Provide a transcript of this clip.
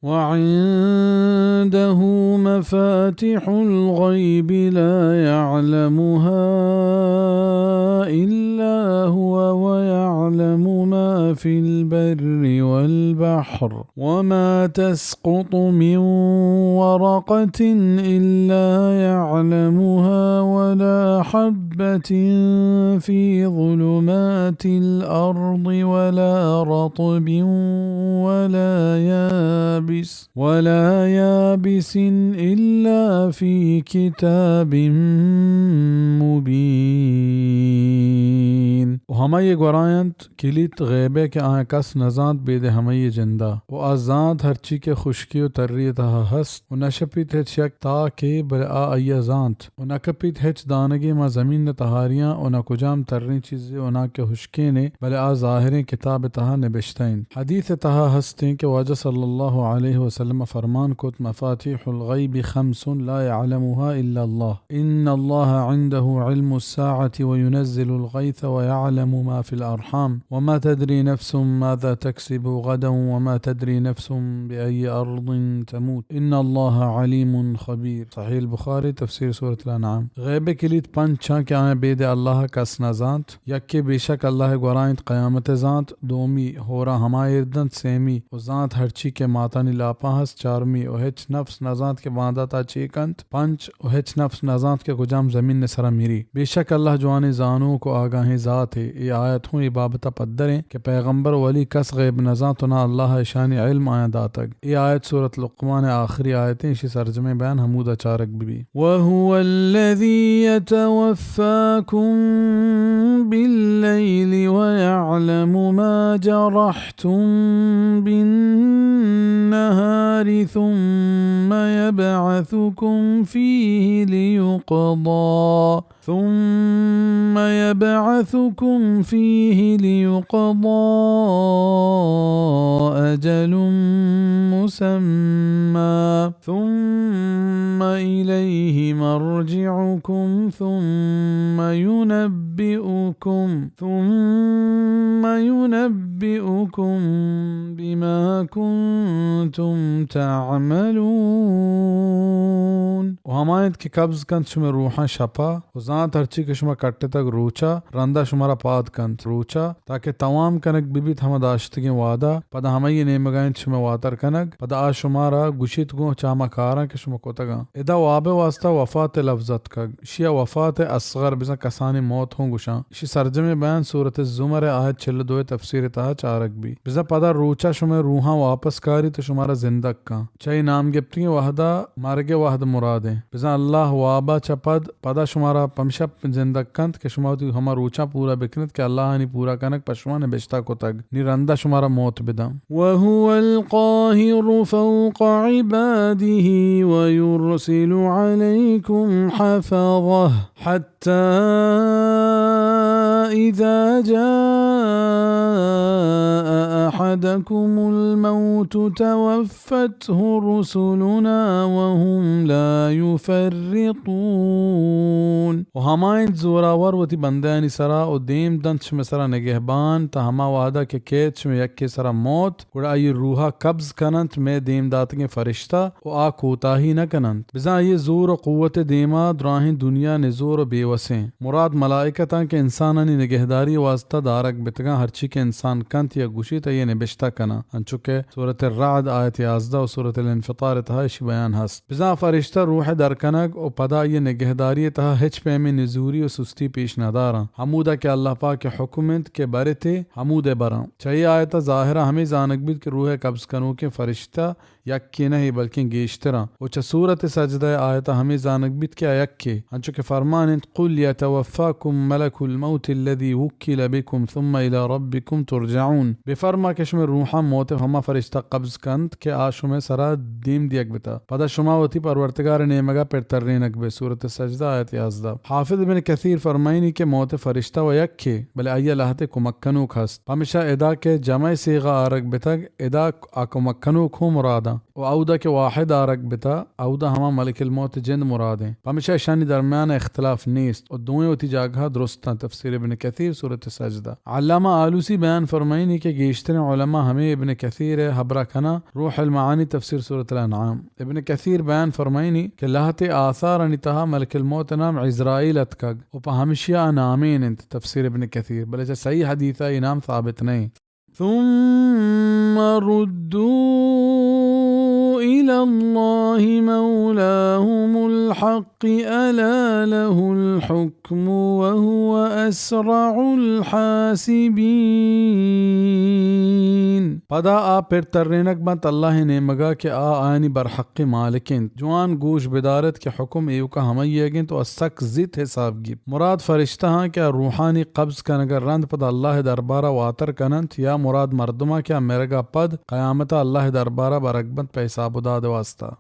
وعنده مفاتح الغيب لا يعلمها إلا هو ويعلم ما في البر والبحر وما تسقط من ورقة إلا يعلمها ولا حبة في ظلمات الأرض ولا رطب ولا يابس إلا في كتاب مبين. وهمي گوراينت كليت غيبه के आए कस नजात बेदे हमें जिंदा वो आजाद हरची के खुशकी और तर्रियता हस्त और नशपित है शक ता के बर आ अयजांत और नकपित है दानगी मा जमीन न तहारियां और न कुजाम तर्री चीजें और ना के खुशके ने बल आ ज़ाहिर किताब तहा नबिश्तैन हदीस तहा हस्ते के वाजा सल्लल्लाहु अलैहि वसल्लम फरमान कुत मफातिहुल गैब खम्सुन ला यअलमुहा इल्ला अल्लाह इन्नल्लाह इंदहु इल्मुस साअति व युनज़्ज़िलुल गैथ व यअलमु मा फिल अरहाम व मा तदरी नफ्सुम माज़ा तक्सिबु गदन व मा तदरी नफ्सुम बिअय्यि अर्दिन तमूत इन्नल्लाह अलीमुन खबीर। सहीह बुखारी तफसीर सूरत अल-अनआम। गैब के लिए पंच क्या है बेद अल्लाह कस नजात यक्के बेशक अल्लाह गुरायत क़यामत ज़ात दोमी होरा हमायर्दन सेमी व ज़ात हरची के मातानी लापाहस चारमी ओ हेच नफ्स नजात के बांदाता चेकंत पंच ओ हेच नफ्स नजात के गुजाम जमीन ने सरा मिरी बेशक अल्लाह जवानी जानू को आगाही ज़ात है। ये आयत हूँ इबाबता पद्दरें के पैगंबर वली कस गैब नजात ना अल्लाह शानी इल्म आया दातक। ये आयत सूरत लुक़मान आखिरी आयतें इसी सरजमे बयान हमूदा चारक भी वहुवल्लज़ी यतवफ़्फ़ाकुम बिल्लैलि व यअलमु मा जरहतुम बिन्नहारि थुम्मा यबअथुकुम फीहि लियुक़ضى أجل مسمى ثم إليه مرجعكم ثم ينبئكم بما كنتم تعملون। وهمایت की कब्ज कंत शुमे रूहां शपा उजात हरची के शुमा कट्टे तक रूचा रंदा शुमारा पाद कंत रूचा ताकि तमाम कनक बिबित हम दाश्तगे वादा पदा हमें नेमगाइन शुमे वातर कनक पदा आ शुमारा गुशित गो चामा कारा के शुमा कोतगा इदा वाबे वास्ता वफात लफ्जत का शिया वफात असगर बिजा कसानी मौत हों गुशा इसी सरजमे बयान सूरत ज़ुमर आयत 62 तफसीर तहा चारक भी बिजा पदा रूचा शुमे रूहां वापस कारी तो शुमारा जिंदक का चाहे नाम गिप्ती वहदा मार्गे वहद मुरादे बिजा अल्लाह वाबा चपद पदा शुमारा पमशप जिंदक कंत के शुमावती हमार ऊंचा पूरा बिकनत के अल्लाह ने पूरा कनक पशवा ने बेचता को तक निरंदा शुमारा मौत बिदा वहुवल काहिरु फौक़ इबादिही व युरसिलु अलैकुम हफ़ज़ह हत्ता इज़ा जाअ अहदकुमुल मौत तवफ़्फ़तहु रुसुलुना व हुम ला युफ़र्रितून। हमायत जोरावर वती बंदानी सरा और देम दंश में सरा निगहबान ता हमा वादा के केच में यक्के सरा मौत गुड़ा ये रूहा कब्ज कनंत में देम दातगे फरिश्ता और आ कोताही न कनंत बिजा ये जोर और कुव्वत देमा द्राही दुनिया ने जोर और बेवसें मुराद मलाइकता के इंसानी निगहदारी वास्ता दारक बितगा हरची के इंसान कंत या गुशी ता ये निबिश्ता कना अंचुके सूरत ar-Ra'd आयत 11 और सूरत al-Infitar तहाशी बयान हस्त बिजा फरिश्ता रूह दरकनक और पदा ये निगहदारी तहा हिच पे में निजूरी और सुस्ती पेश नदारा हमूदा के अल्लाह पाक के हुकूमत के बारे थे हमूदे बरा चाहिए आयता ज़ाहिरा हमें जानकबिद के रूह कब्ज कनो के फरिश्ता यक्के नहीं बल्कि गेशतरा उच सूरत सजदा आयता हमें जानकबिद के यक्के अंचो के फरमान कुल यतवफ़्फ़ाकुम मलकुल मौत अल्लज़ी वुक्किल बिकुम थुम्मा इला रब्बिकुम तुरजऊन बेफरमा के शुमे रूहा मौत हमा फरिश्ता कब्ज कंत के आशुमे सरा दीम दियक बिता पदा शुमावती परवर्तगार ने मगा पर तरनेक बे सूरत सजदा आयत 11। हाफिज इब्न कसीर फरमाइनी के मौत फरिश्ता व यक्के बले अय्या लहते कुमक्कनु खस्त हमेशा एदा के जमा सीगा आरक बितक एदा आकुमक्कनु खु मुरादा व औदा के वाहिद आरक बिता औदा हमा मलिकुल मौत जिंद मुराद मुराद हैं। हमेशा शानी दरमियान इख्तलाफ नीस्त और दोएं होती जागह दुरुस्त तफसीर इब्न कसीर सूरत सजदा। अल्लामा आलूसी बयान फरमाइनी के गेश्तर उलमा हमें इब्न कसीर हबरा खना रूह अल मानी तफसीर सूरत अल-अनआम। इब्न कसीर बयान फरमाइनी के लहते आसार अनितहा मलकुल मौत नाम इज़राइल अतकग उपहमशिया नामीन इंत तफसीर इब्न कसीर बले सही हदीसा इनाम साबित नहीं। ثم ردوا إلى الله مولاهم الحق ألا له الحكم وهو أسرع الحاسبين। पदा आ फिर तरनक बंत अल्लाह ने मगा के आनी बरहक मालिकिन जवान गोश बिदारत के हुक्म एव का हमयगिन तो असक जित हिसाब गिब मुराद फरिश्ता हाँ क्या रूहानी कब्ज का नगर रंद पद अल्लाह दरबारा वातर कनंत या मुराद मर्दमा क्या मेरगा पद क़यामता अल्लाह दरबारा बरकबत पे हिसाब उदाद वास्ता।